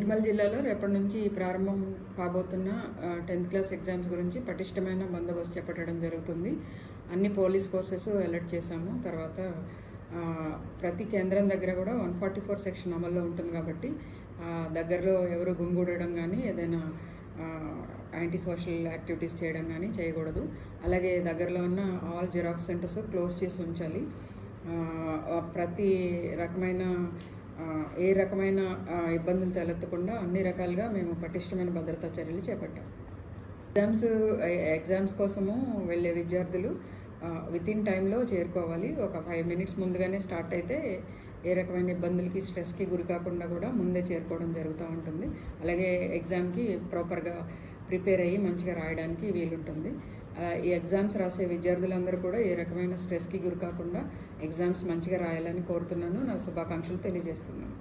నిర్మల్ జిల్లాలో రేపటి నుంచి ప్రారంభం కాబోతున్న 10th క్లాస్ ఎగ్జామ్స్ గురించి పటిష్టమైన బందోబస్తు చేపట్టడం జరుగుతుంది. అన్ని పోలీస్ ఫోర్సెస్ అలర్ట్ చేశాము. తర్వాత ప్రతి కేంద్రం దగ్గర కూడా 144 సెక్షన్ అమల్లో ఉంటుంది కాబట్టి దగ్గరలో ఎవరు గుమిగూడడం కానీ ఏదైనా యాంటీ సోషల్ యాక్టివిటీస్ చేయడం కానీ చేయకూడదు. అలాగే దగ్గరలో ఉన్న ఆల్ జిరాక్స్ సెంటర్స్ క్లోజ్ చేసి ఉంచాలి. ప్రతి రకమైన ఏ రకమైన ఇబ్బందులు తలెత్తకుండా అన్ని రకాలుగా మేము పటిష్టమైన భద్రతా చర్యలు చేపట్టాం. ఎగ్జామ్స్ కోసము వెళ్ళే విద్యార్థులు వితిన్ టైంలో చేరుకోవాలి. ఒక 5 మినిట్స్ ముందుగానే స్టార్ట్ అయితే ఏ రకమైన ఇబ్బందులకి స్ట్రెస్కి గురి కాకుండా కూడా ముందే చేరుకోవడం జరుగుతూ ఉంటుంది. అలాగే ఎగ్జామ్కి ప్రాపర్గా ప్రిపేర్ అయ్యి మంచిగా రాయడానికి వీలుంటుంది. ఈ ఎగ్జామ్స్ రాసే విద్యార్థులందరూ కూడా ఏ రకమైన స్ట్రెస్కి గురి కాకుండా ఎగ్జామ్స్ మంచిగా రాయాలని కోరుతున్నాను. నా శుభాకాంక్షలు తెలియజేస్తున్నాను.